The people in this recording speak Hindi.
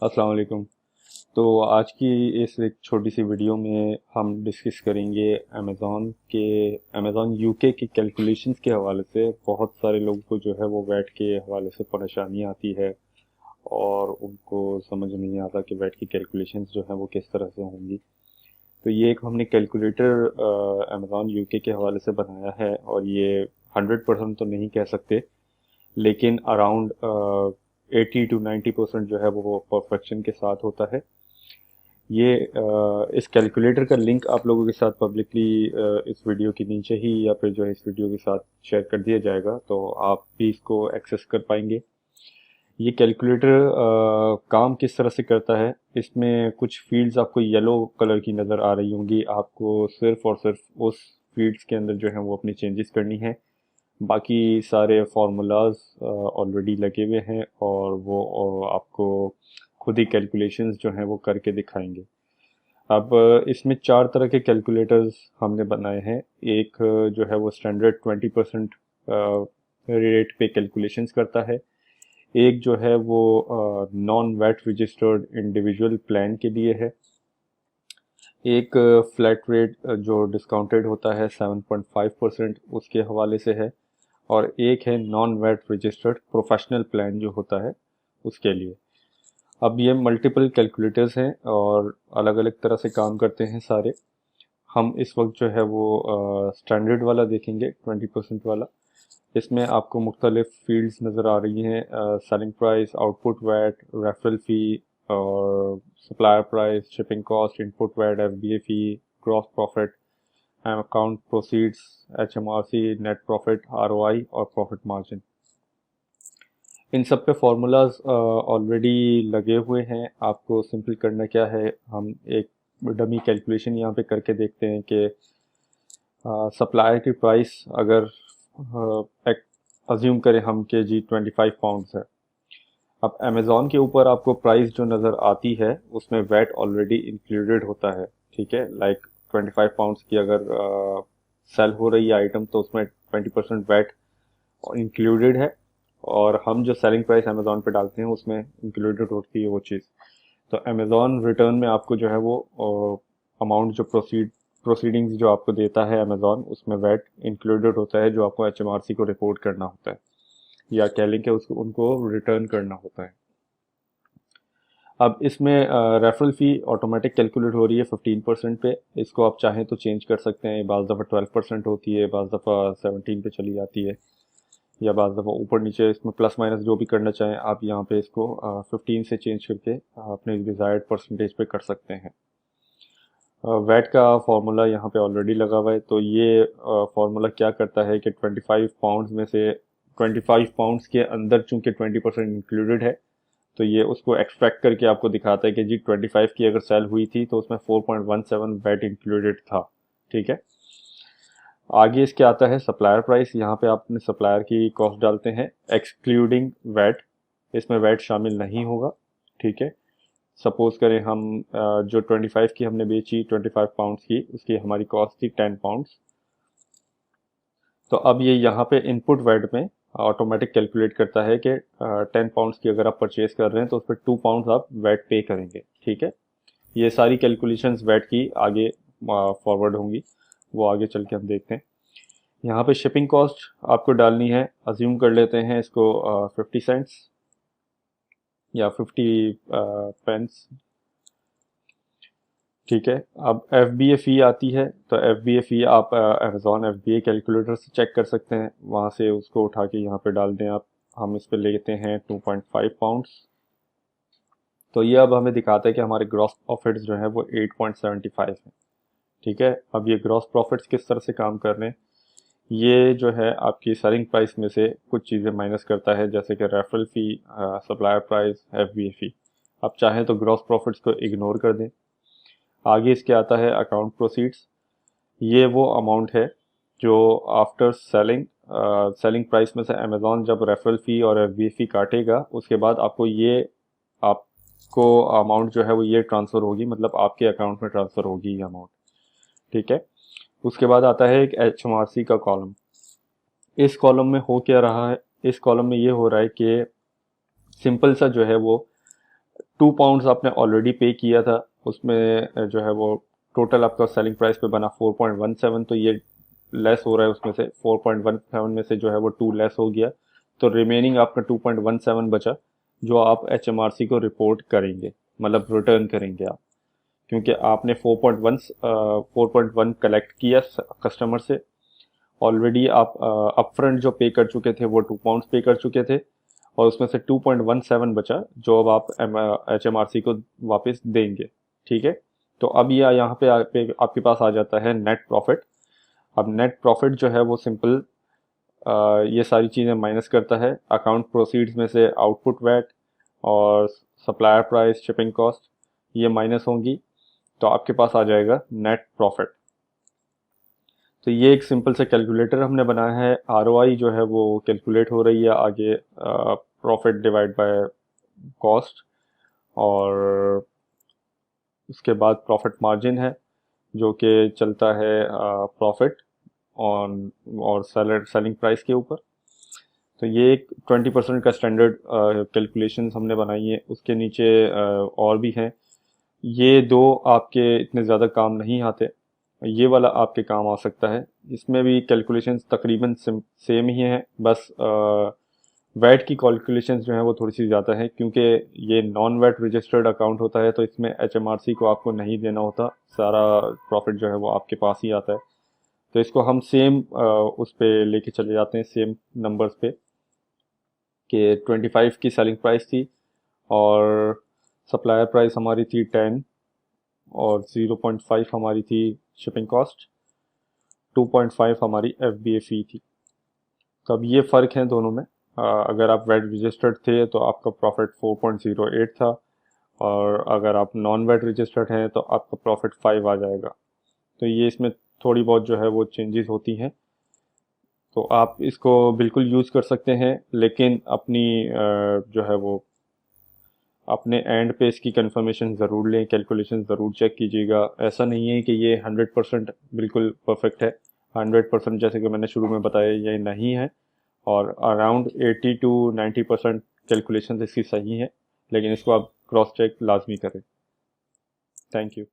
अस्सलाम वालेकुम। तो आज की इस एक छोटी सी वीडियो में हम डिस्कस करेंगे अमेज़ॉन यूके की कैलकुलेशंस के हवाले से। बहुत सारे लोगों को जो है वो वैट के हवाले से परेशानी आती है और उनको समझ नहीं आता कि वैट की कैलकुलेशंस जो है वो किस तरह से होंगी। तो ये एक हमने कैलकुलेटर अमेज़ॉन यूके के हवाले से बनाया है और ये 100% तो नहीं कह सकते, लेकिन अराउंड 80 to 90% जो है वो परफेक्शन के साथ होता है। ये इस कैलकुलेटर का लिंक आप लोगों के साथ पब्लिकली इस वीडियो के नीचे ही या फिर जो है इस वीडियो के साथ शेयर कर दिया जाएगा, तो आप भी इसको एक्सेस कर पाएंगे। ये कैलकुलेटर काम किस तरह से करता है, इसमें कुछ फील्ड्स आपको येलो कलर की नज़र आ रही होंगी। आपको सिर्फ और सिर्फ उस फील्ड्स के अंदर जो है वो अपनी चेंजेस करनी है। बाकी सारे फार्मूलाज ऑलरेडी लगे हुए हैं और वो आपको खुद ही कैलकुलेशंस जो हैं वो करके दिखाएंगे। अब इसमें चार तरह के कैलकुलेटर्स हमने बनाए हैं। एक जो है वो स्टैंडर्ड 20% रेट पे कैलकुलेशंस करता है। एक जो है वो non VAT registered individual plan के लिए है। एक फ्लैट रेट जो डिस्काउंटेड होता है 7.5% उसके हवाले से है। और एक है non VAT registered professional plan जो होता है उसके लिए। अब ये मल्टीपल कैलकुलेटर्स हैं और अलग अलग तरह से काम करते हैं सारे। हम इस वक्त जो है वो स्टैंडर्ड वाला देखेंगे, 20% वाला। इसमें आपको मुख्तलिफ फील्ड्स नज़र आ रही हैं: selling price, output VAT, referral fee और supplier price, shipping cost, input VAT, FBA fee, gross profit, account proceeds, HMRC, net profit, ROI और प्रॉफिट मार्जिन। इन सब पे फार्मूलाज ऑलरेडी लगे हुए हैं। आपको सिंपल करना क्या है, हम एक डमी कैलकुलेशन यहाँ पे करके देखते हैं कि सप्लायर की प्राइस अगर अज्यूम करें हम के जी 25 पाउंड्स है। अब अमेज़ॉन के ऊपर आपको प्राइस जो नज़र आती है उसमें वैट ऑलरेडी इंक्लूडेड होता है। ठीक है, लाइक 25 पाउंड्स की अगर सेल हो रही है आइटम तो उसमें 20% वैट इंक्लूडेड है। और हम जो सेलिंग प्राइस अमेज़ॉन पे डालते हैं उसमें इंक्लूडेड होती है वो चीज़। तो अमेज़ॉन रिटर्न में आपको जो है वो अमाउंट जो प्रोसीडिंग्स जो आपको देता है अमेज़ॉन, उसमें वैट इंक्लूडेड होता है जो आपको एचएमआरसी को रिपोर्ट करना होता है, या कह लें कि उसको उनको रिटर्न करना होता है। अब इसमें रेफरल फ़ी ऑटोमेटिक कैलकुलेट हो रही है 15% पे। इसको आप चाहें तो चेंज कर सकते हैं। बाज़ दफ़ा 12% होती है, बाज़ दफ़ा 17 पे चली जाती है, या बाज़ दफ़ा ऊपर नीचे। इसमें प्लस माइनस जो भी करना चाहें आप यहाँ पे इसको 15 से चेंज करके अपने डिज़ायर्ड परसेंटेज पे कर सकते हैं। वैट का फार्मूला यहाँ पे ऑलरेडी लगा हुआ है। तो ये फार्मूला क्या करता है कि 25 पाउंड्स में से 25 पाउंड्स के अंदर चूंकि 20% इंक्लूडेड है, तो ये उसको एक्सट्रैक्ट करके आपको दिखाता है कि जी 25 की अगर सेल हुई थी तो उसमें 4.17 वैट इंक्लूडेड था। ठीक है, आगे इसके आता है सप्लायर प्राइस। यहाँ पे आप अपने सप्लायर की कॉस्ट डालते हैं एक्सक्लूडिंग वैट, इसमें वैट शामिल नहीं होगा। ठीक है, सपोज करें हम जो 25 की हमने बेची 25 पाउंड्स की, उसकी हमारी कॉस्ट थी 10 पाउंड्स। तो अब ये यहाँ पे इनपुट वैट में ऑटोमेटिक कैलकुलेट करता है कि 10 पाउंड्स की अगर आप परचेज कर रहे हैं तो उस पर 2 पाउंड्स आप वैट पे करेंगे। ठीक है, ये सारी कैलकुलेशंस वैट की आगे फॉरवर्ड होंगी, वो आगे चल के हम देखते हैं। यहाँ पे शिपिंग कॉस्ट आपको डालनी है, अज्यूम कर लेते हैं इसको 50 सेंट्स या 50 पेंस। ठीक है, अब एफ बी ए फ़ी आती है। तो एफ बी ए फ़ी आप अमेज़ॉन एफ बी ए कैलकुलेटर से चेक कर सकते हैं, वहाँ से उसको उठा के यहाँ पे डाल दें आप। हम इस पे लेते हैं 2.5 पाउंड्स। तो ये अब हमें दिखाता है कि हमारे ग्रॉस प्रॉफिट्स जो है वो 8.75 है। ठीक है, अब ये ग्रॉस प्रॉफिट्स किस तरह से काम कर रहे हैं, ये जो है आपकी सेलिंग प्राइस में से कुछ चीज़ें माइनस करता है, जैसे कि रेफरल फ़ी, सप्लायर प्राइस, एफ बी ए फ़ी। आप चाहें तो ग्रॉस प्रॉफिट्स को इग्नोर कर दें। आगे इसके आता है अकाउंट प्रोसीड्स। ये वो अमाउंट है जो आफ्टर सेलिंग सेलिंग प्राइस में से अमेज़ॉन जब रेफरल फ़ी और एफ बी ए फ़ी काटेगा उसके बाद आपको अमाउंट जो है वो ये ट्रांसफ़र होगी, मतलब आपके अकाउंट में ट्रांसफ़र होगी ये अमाउंट। ठीक है, उसके बाद आता है एक एच एम आर सी का कॉलम। इस कॉलम में हो क्या रहा है, इस कॉलम में ये हो रहा है कि सिंपल सा जो है वो £2 आपने ऑलरेडी पे किया था, उसमें जो है वो टोटल आपका सेलिंग प्राइस पे बना 4.17, तो ये लेस हो रहा है उसमें से 4.17 में से जो है वो 2 लेस हो गया, तो रिमेनिंग आपका 2.17 बचा, जो आप HMRC को रिपोर्ट करेंगे, मतलब रिटर्न करेंगे आप, क्योंकि आपने 4.1 कलेक्ट किया कस्टमर से ऑलरेडी। आप अपफ्रंट जो पे कर चुके थे वो £2 पे कर चुके थे, और उसमें से 2.17 बचा जो अब आप HMRC को वापस देंगे। ठीक है, तो अब ये यहाँ पे आपके पास आ जाता है नेट प्रॉफिट। अब नेट प्रॉफिट जो है वो सिंपल ये सारी चीज़ें माइनस करता है, अकाउंट प्रोसीड्स में से आउटपुट वैट और सप्लायर प्राइस, शिपिंग कॉस्ट, ये माइनस होंगी, तो आपके पास आ जाएगा नेट प्रॉफिट। तो ये एक सिंपल से कैलकुलेटर हमने बनाया है, ROI जो है वो कैलकुलेट हो रही है आगे, प्रॉफिट डिवाइड बाय कॉस्ट, और उसके बाद प्रॉफिट मार्जिन है जो कि चलता है प्रॉफिट ऑन और सेलिंग प्राइस के ऊपर। तो ये एक 20% का स्टैंडर्ड कैलकुलेशंस हमने बनाई है, उसके नीचे और भी हैं। ये दो आपके इतने ज़्यादा काम नहीं आते, ये वाला आपके काम आ सकता है। इसमें भी कैलकुलेशंस तकरीबन सेम ही हैं, बस वैट की कैलकुलेशंस जो है वो थोड़ी सी ज़्यादा है, क्योंकि ये नॉन वैट रजिस्टर्ड अकाउंट होता है, तो इसमें HMRC को आपको नहीं देना होता, सारा प्रॉफिट जो है वो आपके पास ही आता है। तो इसको हम सेम उस पे लेके चले जाते हैं, सेम नंबर्स पे, कि 25 की सेलिंग प्राइस थी और सप्लायर प्राइस हमारी थी 10, और 0.5 हमारी थी शिपिंग कॉस्ट, 2.5 हमारी FBA फी थी। तो अब ये फ़र्क है दोनों में। अगर आप वेट रजिस्टर्ड थे तो आपका प्रॉफिट 4.08 था, और अगर आप नॉन वेट रजिस्टर्ड हैं तो आपका प्रॉफिट 5 आ जाएगा। तो ये इसमें थोड़ी बहुत जो है वो चेंजेस होती हैं, तो आप इसको बिल्कुल यूज़ कर सकते हैं, लेकिन अपनी जो है वो अपने एंड पे इसकी कंफर्मेशन ज़रूर लें, कैलकुलेशन ज़रूर चेक कीजिएगा। ऐसा नहीं है कि ये 100% बिल्कुल परफेक्ट है, 100% जैसे कि मैंने शुरू में बताया ये नहीं है, और अराउंड 80 टू 90% कैलकुलेशन इसकी सही है, लेकिन इसको आप क्रॉस चेक लाजमी करें। Thank you.